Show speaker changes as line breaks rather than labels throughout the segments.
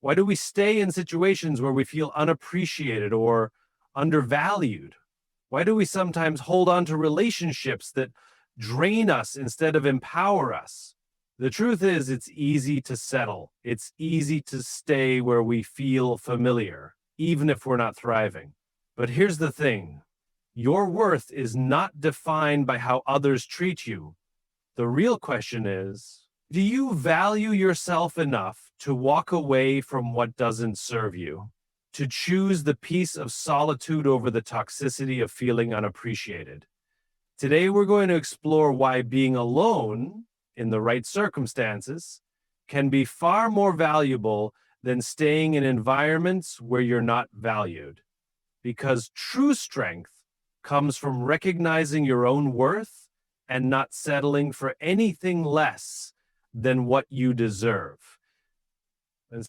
Why do we stay in situations where we feel unappreciated or undervalued? Why do we sometimes hold on to relationships that drain us instead of empower us? The truth is, it's easy to settle. It's easy to stay where we feel familiar, even if we're not thriving. But here's the thing. Your worth is not defined by how others treat you. The real question is, do you value yourself enough to walk away from what doesn't serve you? To choose the peace of solitude over the toxicity of feeling unappreciated? Today, we're going to explore why being alone in the right circumstances can be far more valuable than staying in environments where you're not valued. Because true strength comes from recognizing your own worth and not settling for anything less than what you deserve. And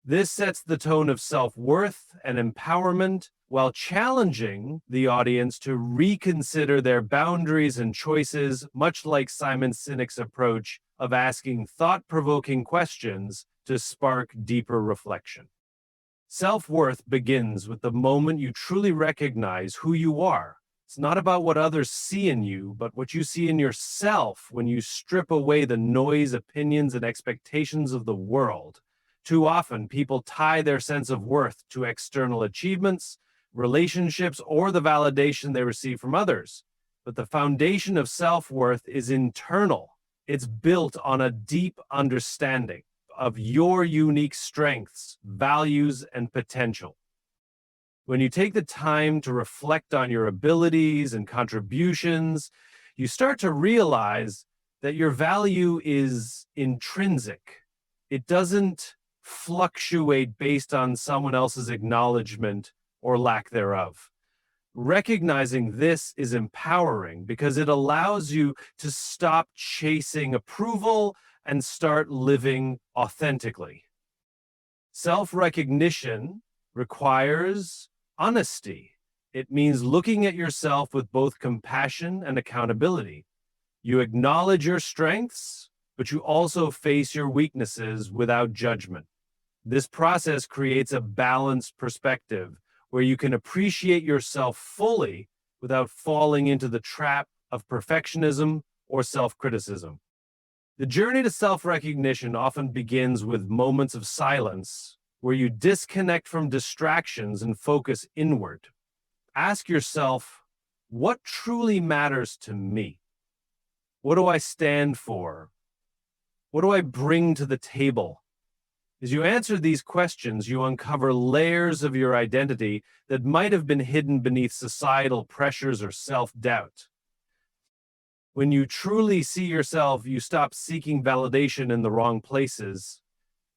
this sets the tone of self-worth and empowerment while challenging the audience to reconsider their boundaries and choices, much like Simon Sinek's approach of asking thought-provoking questions to spark deeper reflection. Self-worth begins with the moment you truly recognize who you are. It's not about what others see in you, but what you see in yourself when you strip away the noise, opinions, and expectations of the world. Too often, people tie their sense of worth to external achievements, relationships, or the validation they receive from others. But the foundation of self-worth is internal. It's built on a deep understanding of your unique strengths, values, and potential. When you take the time to reflect on your abilities and contributions, you start to realize that your value is intrinsic. It doesn't fluctuate based on someone else's acknowledgement or lack thereof. Recognizing this is empowering because it allows you to stop chasing approval and start living authentically. Self-recognition requires honesty. It means looking at yourself with both compassion and accountability. You acknowledge your strengths, but you also face your weaknesses without judgment. This process creates a balanced perspective where you can appreciate yourself fully without falling into the trap of perfectionism or self-criticism. The journey to self-recognition often begins with moments of silence where you disconnect from distractions and focus inward. Ask yourself, what truly matters to me? What do I stand for? What do I bring to the table? As you answer these questions, you uncover layers of your identity that might have been hidden beneath societal pressures or self-doubt. When you truly see yourself, you stop seeking validation in the wrong places.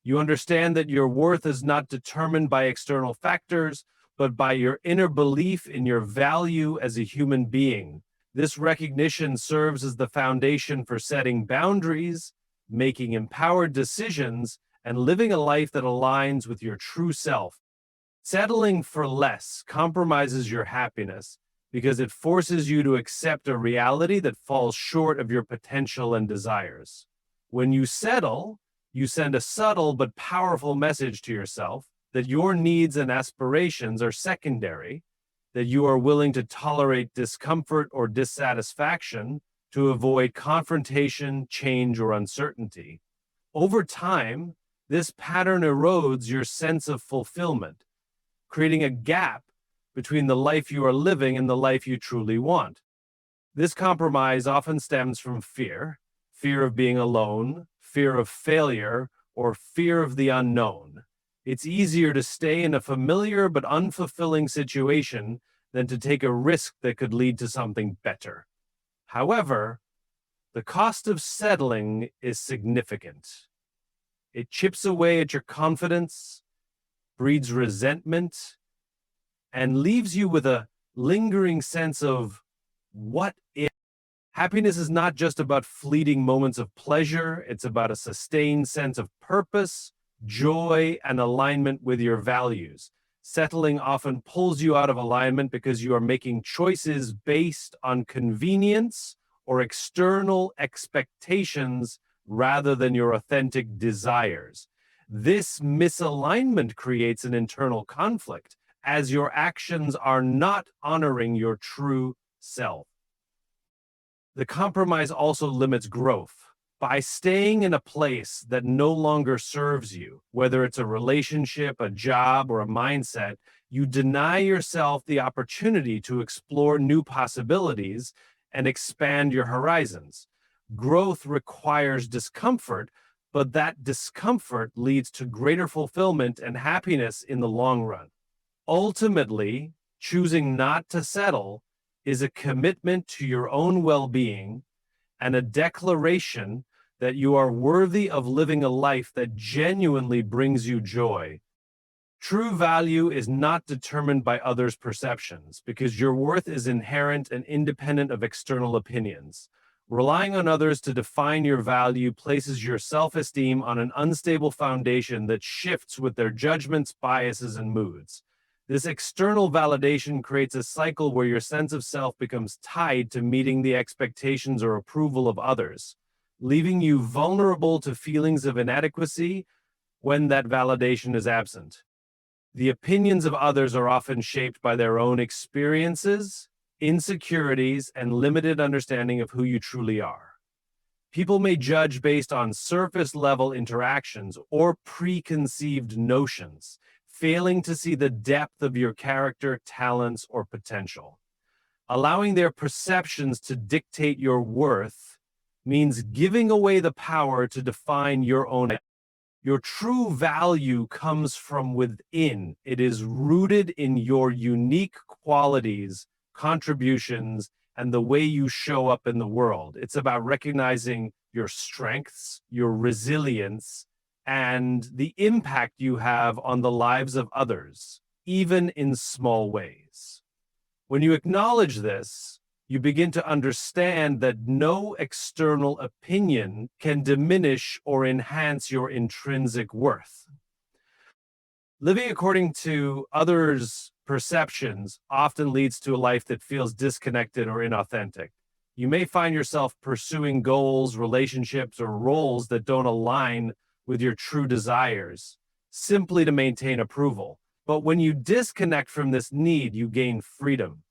You understand that your worth is not determined by external factors, but by your inner belief in your value as a human being. This recognition serves as the foundation for setting boundaries, making empowered decisions, and living a life that aligns with your true self. Settling for less compromises your happiness because it forces you to accept a reality that falls short of your potential and desires. When you settle, you send a subtle but powerful message to yourself that your needs and aspirations are secondary, that you are willing to tolerate discomfort or dissatisfaction to avoid confrontation, change, or uncertainty. Over time, this pattern erodes your sense of fulfillment, creating a gap between the life you are living and the life you truly want. This compromise often stems from fear of being alone, fear of failure, or fear of the unknown. It's easier to stay in a familiar but unfulfilling situation than to take a risk that could lead to something better. However, the cost of settling is significant. It chips away at your confidence, breeds resentment, and leaves you with a lingering sense of what if. Happiness is not just about fleeting moments of pleasure. It's about a sustained sense of purpose, joy, and alignment with your values. Settling often pulls you out of alignment because you are making choices based on convenience or external expectations rather than your authentic desires. This misalignment creates an internal conflict, as your actions are not honoring your true self. The compromise also limits growth. By staying in a place that no longer serves you, whether it's a relationship, a job, or a mindset, you deny yourself the opportunity to explore new possibilities and expand your horizons. Growth requires discomfort, but that discomfort leads to greater fulfillment and happiness in the long run. Ultimately, choosing not to settle is a commitment to your own well-being and a declaration that you are worthy of living a life that genuinely brings you joy. True value is not determined by others' perceptions because your worth is inherent and independent of external opinions. Relying on others to define your value places your self-esteem on an unstable foundation that shifts with their judgments, biases, and moods. This external validation creates a cycle where your sense of self becomes tied to meeting the expectations or approval of others, leaving you vulnerable to feelings of inadequacy when that validation is absent. The opinions of others are often shaped by their own experiences, insecurities, and limited understanding of who you truly are. People may judge based on surface-level interactions or preconceived notions, failing to see the depth of your character, talents, or potential. Allowing their perceptions to dictate your worth means giving away the power to define your own. Your true value comes from within. It is rooted in your unique qualities, contributions, and the way you show up in the world. It's about recognizing your strengths, your resilience, and the impact you have on the lives of others, even in small ways. When you acknowledge this, you begin to understand that no external opinion can diminish or enhance your intrinsic worth. Living according to others' perceptions often leads to a life that feels disconnected or inauthentic. You may find yourself pursuing goals, relationships, or roles that don't align with your true desires, simply to maintain approval. But when you disconnect from this need, you gain freedom.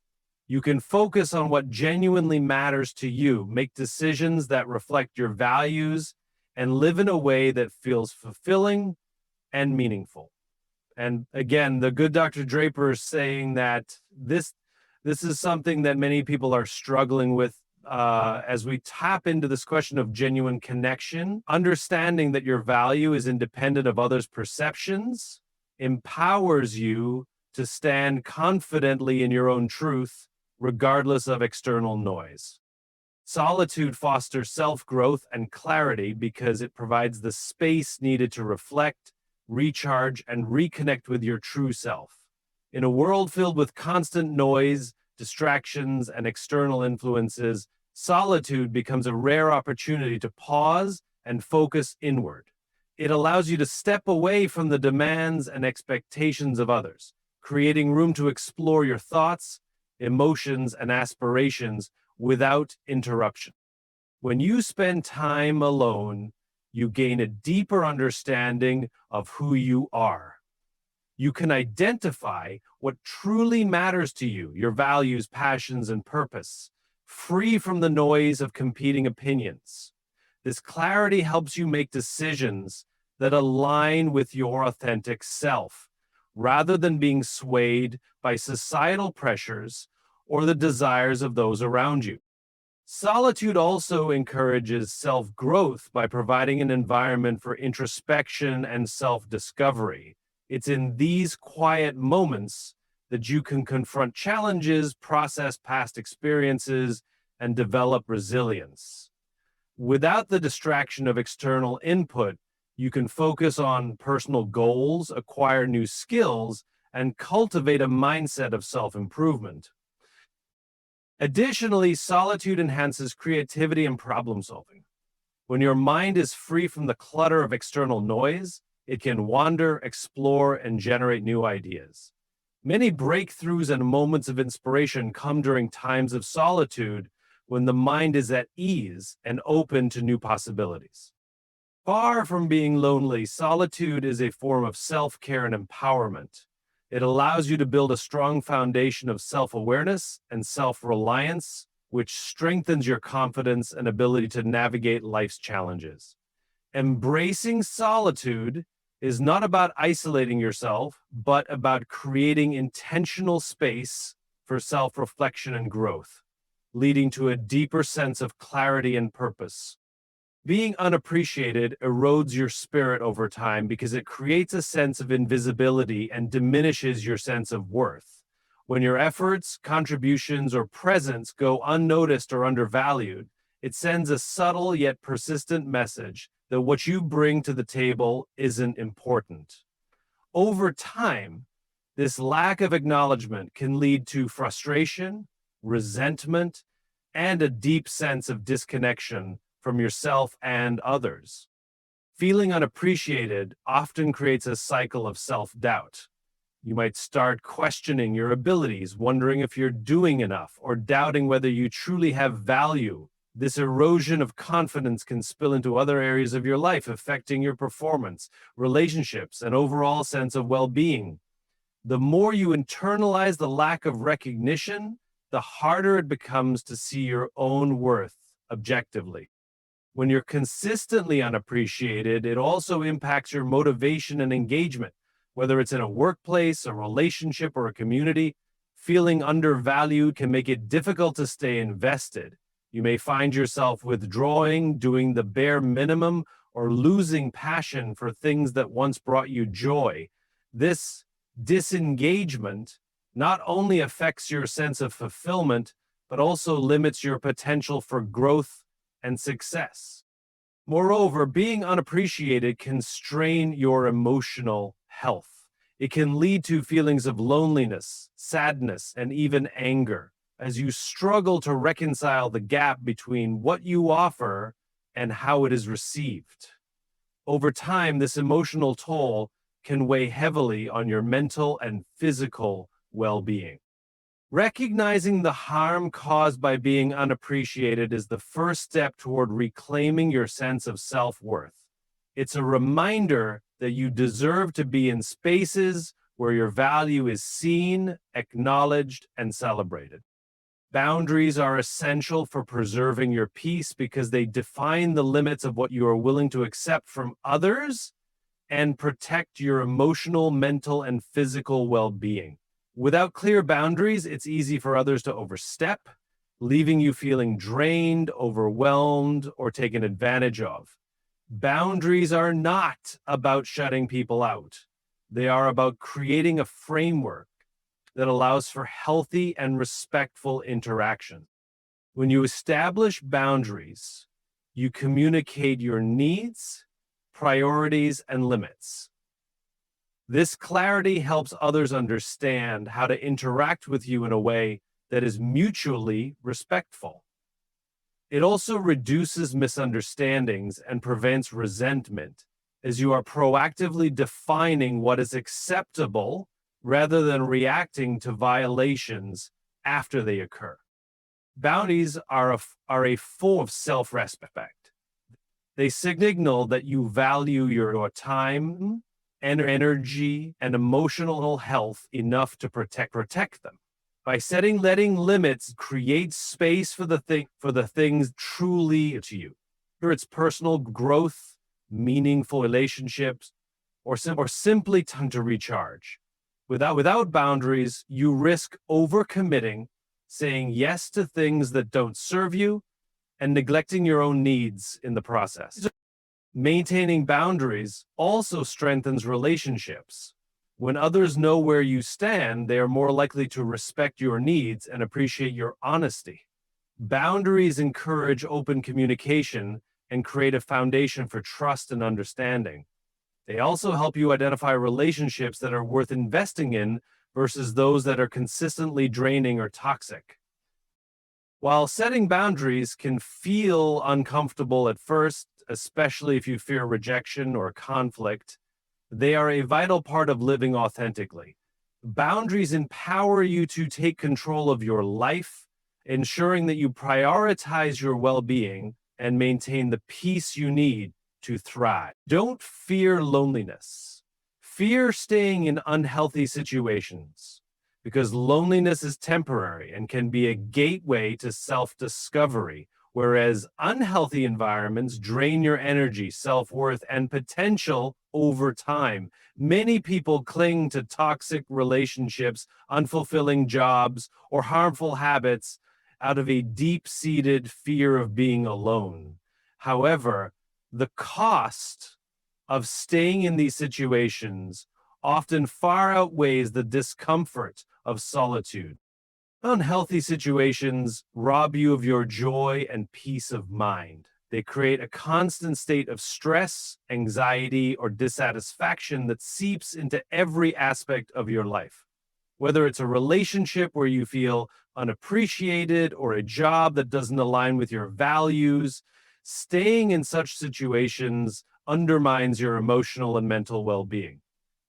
You can focus on what genuinely matters to you, make decisions that reflect your values, and live in a way that feels fulfilling and meaningful. And again, the good Dr. Draper is saying that this is something that many people are struggling with as we tap into this question of genuine connection. Understanding that your value is independent of others' perceptions empowers you to stand confidently in your own truth, regardless of external noise. Solitude fosters self-growth and clarity because it provides the space needed to reflect, recharge, and reconnect with your true self. In a world filled with constant noise, distractions, and external influences, solitude becomes a rare opportunity to pause and focus inward. It allows you to step away from the demands and expectations of others, creating room to explore your thoughts, emotions, and aspirations without interruption. When you spend time alone, you gain a deeper understanding of who you are. You can identify what truly matters to you, your values, passions, and purpose, free from the noise of competing opinions. This clarity helps you make decisions that align with your authentic self, rather than being swayed by societal pressures or the desires of those around you. Solitude also encourages self-growth by providing an environment for introspection and self-discovery. It's in these quiet moments that you can confront challenges, process past experiences, and develop resilience. Without the distraction of external input, you can focus on personal goals, acquire new skills, and cultivate a mindset of self-improvement. Additionally, solitude enhances creativity and problem solving. When your mind is free from the clutter of external noise, it can wander, explore, and generate new ideas. Many breakthroughs and moments of inspiration come during times of solitude when the mind is at ease and open to new possibilities. Far from being lonely, solitude is a form of self-care and empowerment. It allows you to build a strong foundation of self-awareness and self-reliance, which strengthens your confidence and ability to navigate life's challenges. Embracing solitude is not about isolating yourself, but about creating intentional space for self-reflection and growth, leading to a deeper sense of clarity and purpose. Being unappreciated erodes your spirit over time because it creates a sense of invisibility and diminishes your sense of worth. When your efforts, contributions, or presence go unnoticed or undervalued, it sends a subtle yet persistent message that what you bring to the table isn't important. Over time, this lack of acknowledgement can lead to frustration, resentment, and a deep sense of disconnection from yourself and others. Feeling unappreciated often creates a cycle of self-doubt. You might start questioning your abilities, wondering if you're doing enough, or doubting whether you truly have value. This erosion of confidence can spill into other areas of your life, affecting your performance, relationships, and overall sense of well-being. The more you internalize the lack of recognition, the harder it becomes to see your own worth objectively. When you're consistently unappreciated, it also impacts your motivation and engagement, whether it's in a workplace, a relationship, or a community. Feeling undervalued can make it difficult to stay invested. You may find yourself withdrawing, doing the bare minimum, or losing passion for things that once brought you joy. This disengagement not only affects your sense of fulfillment, but also limits your potential for growth and success. Moreover, being unappreciated can strain your emotional health. It can lead to feelings of loneliness, sadness, and even anger, as you struggle to reconcile the gap between what you offer and how it is received. Over time, this emotional toll can weigh heavily on your mental and physical well-being. Recognizing the harm caused by being unappreciated is the first step toward reclaiming your sense of self-worth. It's a reminder that you deserve to be in spaces where your value is seen, acknowledged, and celebrated. Boundaries are essential for preserving your peace because they define the limits of what you are willing to accept from others and protect your emotional, mental, and physical well-being. Without clear boundaries, it's easy for others to overstep, leaving you feeling drained, overwhelmed, or taken advantage of. Boundaries are not about shutting people out. They are about creating a framework that allows for healthy and respectful interaction. When you establish boundaries, you communicate your needs, priorities, and limits. This clarity helps others understand how to interact with you in a way that is mutually respectful. It also reduces misunderstandings and prevents resentment, as you are proactively defining what is acceptable rather than reacting to violations after they occur. Boundaries are a form of self-respect. They signal that you value your time and energy and emotional health enough to protect them. By letting limits create space for the things truly to you. Whether it's personal growth, meaningful relationships, or simply time to recharge. Without boundaries, you risk overcommitting, saying yes to things that don't serve you, and neglecting your own needs in the process. Maintaining boundaries also strengthens relationships. When others know where you stand, they are more likely to respect your needs and appreciate your honesty. Boundaries encourage open communication and create a foundation for trust and understanding. They also help you identify relationships that are worth investing in versus those that are consistently draining or toxic. While setting boundaries can feel uncomfortable at first, especially if you fear rejection or conflict, they are a vital part of living authentically. Boundaries empower you to take control of your life, ensuring that you prioritize your well-being and maintain the peace you need to thrive. Don't fear loneliness. Fear staying in unhealthy situations, because loneliness is temporary and can be a gateway to self-discovery, whereas unhealthy environments drain your energy, self-worth, and potential over time. Many people cling to toxic relationships, unfulfilling jobs, or harmful habits out of a deep-seated fear of being alone. However, the cost of staying in these situations often far outweighs the discomfort of solitude. Unhealthy situations rob you of your joy and peace of mind. They create a constant state of stress, anxiety, or dissatisfaction that seeps into every aspect of your life. Whether it's a relationship where you feel unappreciated or a job that doesn't align with your values, staying in such situations undermines your emotional and mental well-being.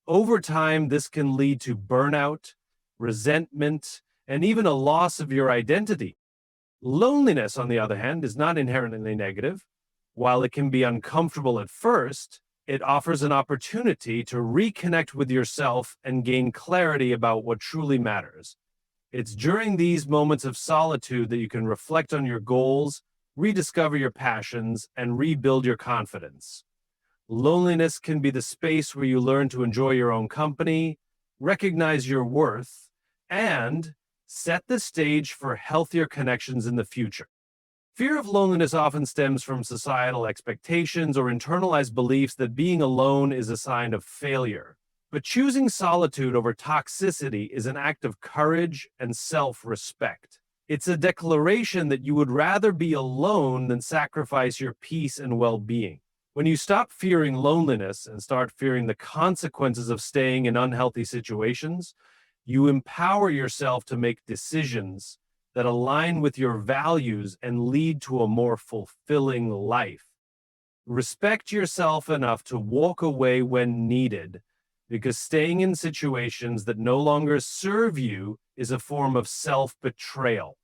Over time, this can lead to burnout, resentment, and even a loss of your identity. Loneliness, on the other hand, is not inherently negative. While it can be uncomfortable at first, it offers an opportunity to reconnect with yourself and gain clarity about what truly matters. It's during these moments of solitude that you can reflect on your goals, rediscover your passions, and rebuild your confidence. Loneliness can be the space where you learn to enjoy your own company, recognize your worth, and set the stage for healthier connections in the future. Fear of loneliness often stems from societal expectations or internalized beliefs that being alone is a sign of failure. But choosing solitude over toxicity is an act of courage and self-respect. It's a declaration that you would rather be alone than sacrifice your peace and well-being. When you stop fearing loneliness and start fearing the consequences of staying in unhealthy situations, you empower yourself to make decisions that align with your values and lead to a more fulfilling life. Respect yourself enough to walk away when needed, because staying in situations that no longer serve you is a form of self-betrayal.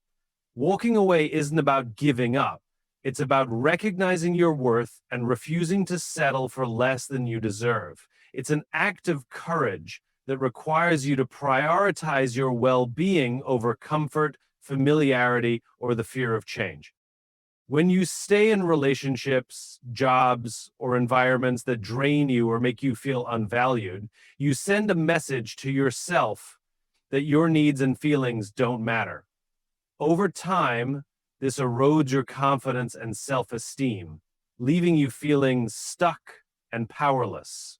Walking away isn't about giving up. It's about recognizing your worth and refusing to settle for less than you deserve. It's an act of courage that requires you to prioritize your well-being over comfort, familiarity, or the fear of change. When you stay in relationships, jobs, or environments that drain you or make you feel unvalued, you send a message to yourself that your needs and feelings don't matter. Over time, this erodes your confidence and self-esteem, leaving you feeling stuck and powerless.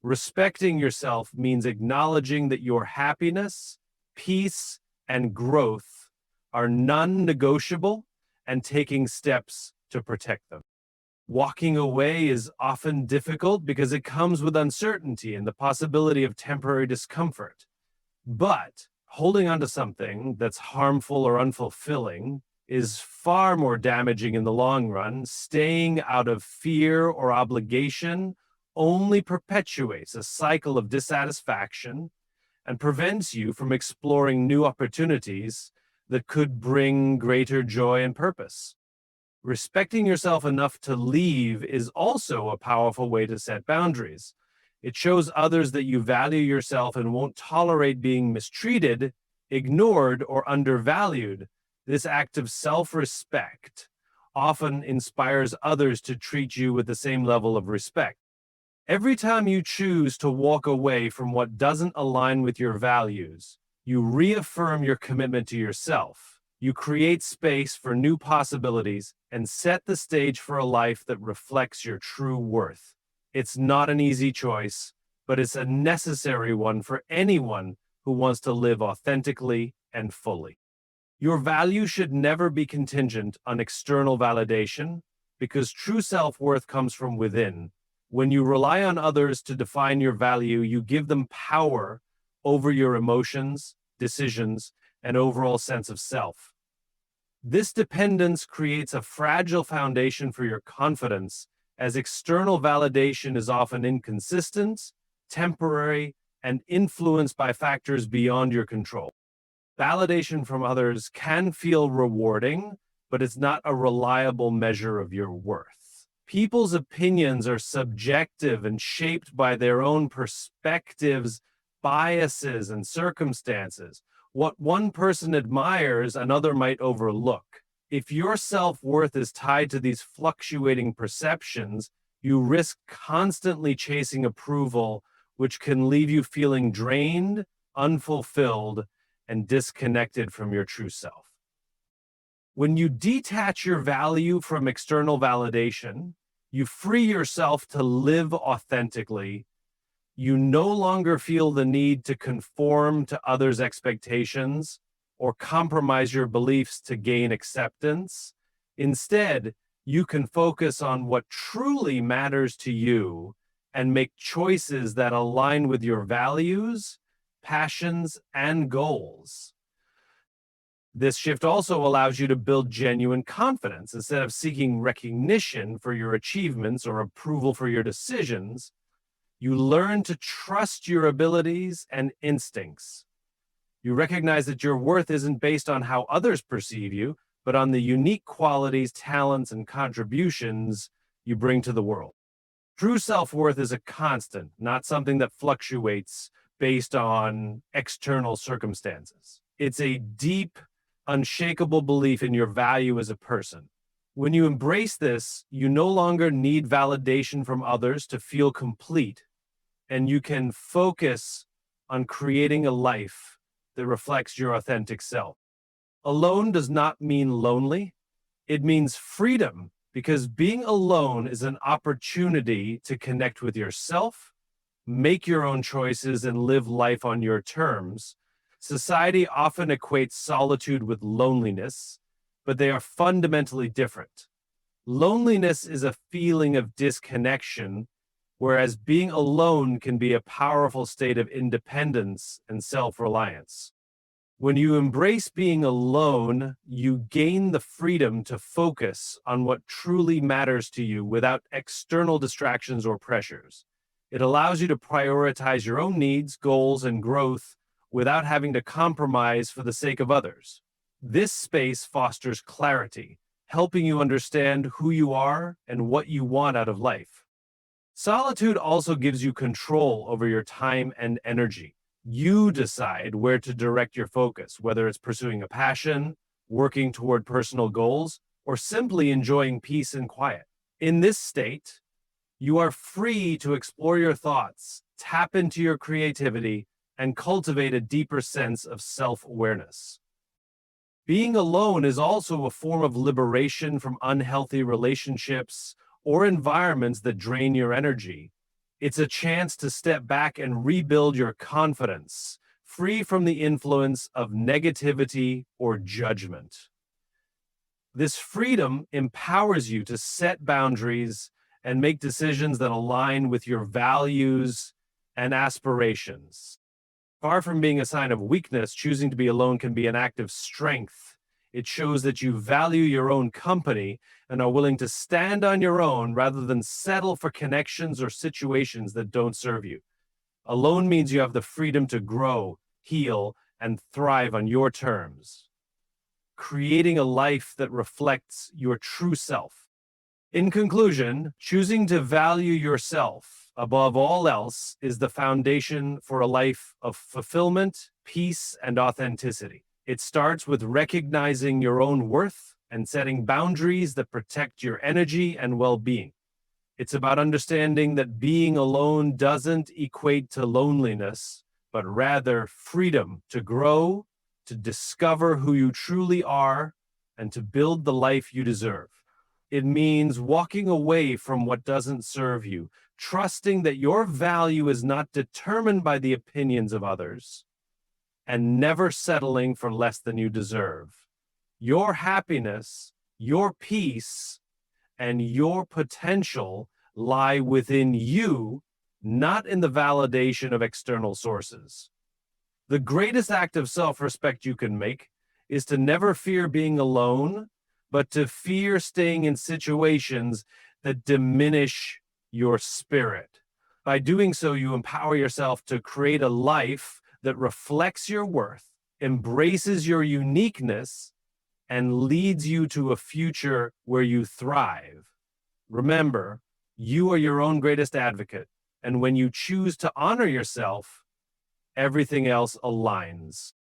Respecting yourself means acknowledging that your happiness, peace, and growth are non-negotiable and taking steps to protect them. Walking away is often difficult because it comes with uncertainty and the possibility of temporary discomfort. But holding on to something that's harmful or unfulfilling is far more damaging in the long run. Staying out of fear or obligation only perpetuates a cycle of dissatisfaction and prevents you from exploring new opportunities that could bring greater joy and purpose. Respecting yourself enough to leave is also a powerful way to set boundaries. It shows others that you value yourself and won't tolerate being mistreated, ignored, or undervalued. This act of self-respect often inspires others to treat you with the same level of respect. Every time you choose to walk away from what doesn't align with your values, you reaffirm your commitment to yourself. You create space for new possibilities and set the stage for a life that reflects your true worth. It's not an easy choice, but it's a necessary one for anyone who wants to live authentically and fully. Your value should never be contingent on external validation, because true self-worth comes from within. When you rely on others to define your value, you give them power over your emotions, decisions, and overall sense of self. This dependence creates a fragile foundation for your confidence, as external validation is often inconsistent, temporary, and influenced by factors beyond your control. Validation from others can feel rewarding, but it's not a reliable measure of your worth. People's opinions are subjective and shaped by their own perspectives, biases, and circumstances. What one person admires, another might overlook. If your self-worth is tied to these fluctuating perceptions, you risk constantly chasing approval, which can leave you feeling drained, unfulfilled, and disconnected from your true self. When you detach your value from external validation, you free yourself to live authentically. You no longer feel the need to conform to others' expectations or compromise your beliefs to gain acceptance. Instead, you can focus on what truly matters to you and make choices that align with your values, passions, and goals. This shift also allows you to build genuine confidence. Instead of seeking recognition for your achievements or approval for your decisions, you learn to trust your abilities and instincts. You recognize that your worth isn't based on how others perceive you, but on the unique qualities, talents, and contributions you bring to the world. True self-worth is a constant, not something that fluctuates based on external circumstances. It's a deep, unshakable belief in your value as a person. When you embrace this, you no longer need validation from others to feel complete, and you can focus on creating a life that reflects your authentic self. Alone does not mean lonely. It means freedom, because being alone is an opportunity to connect with yourself, make your own choices, and live life on your terms. Society often equates solitude with loneliness, but they are fundamentally different. Loneliness is a feeling of disconnection, whereas being alone can be a powerful state of independence and self-reliance. When you embrace being alone, you gain the freedom to focus on what truly matters to you without external distractions or pressures. It allows you to prioritize your own needs, goals, and growth without having to compromise for the sake of others. This space fosters clarity, helping you understand who you are and what you want out of life. Solitude also gives you control over your time and energy. You decide where to direct your focus, whether it's pursuing a passion, working toward personal goals, or simply enjoying peace and quiet. In this state, you are free to explore your thoughts, tap into your creativity, and cultivate a deeper sense of self-awareness. Being alone is also a form of liberation from unhealthy relationships or environments that drain your energy. It's a chance to step back and rebuild your confidence, free from the influence of negativity or judgment. This freedom empowers you to set boundaries and make decisions that align with your values and aspirations. Far from being a sign of weakness, choosing to be alone can be an act of strength. It shows that you value your own company and are willing to stand on your own rather than settle for connections or situations that don't serve you. Alone means you have the freedom to grow, heal, and thrive on your terms, creating a life that reflects your true self. In conclusion, choosing to value yourself above all else is the foundation for a life of fulfillment, peace, and authenticity. It starts with recognizing your own worth and setting boundaries that protect your energy and well-being. It's about understanding that being alone doesn't equate to loneliness, but rather freedom to grow, to discover who you truly are, and to build the life you deserve. It means walking away from what doesn't serve you, trusting that your value is not determined by the opinions of others, and never settling for less than you deserve. Your happiness, your peace, and your potential lie within you, not in the validation of external sources. The greatest act of self-respect you can make is to never fear being alone, but to fear staying in situations that diminish your spirit. By doing so, you empower yourself to create a life that reflects your worth, embraces your uniqueness, and leads you to a future where you thrive. Remember, you are your own greatest advocate, and when you choose to honor yourself, everything else aligns.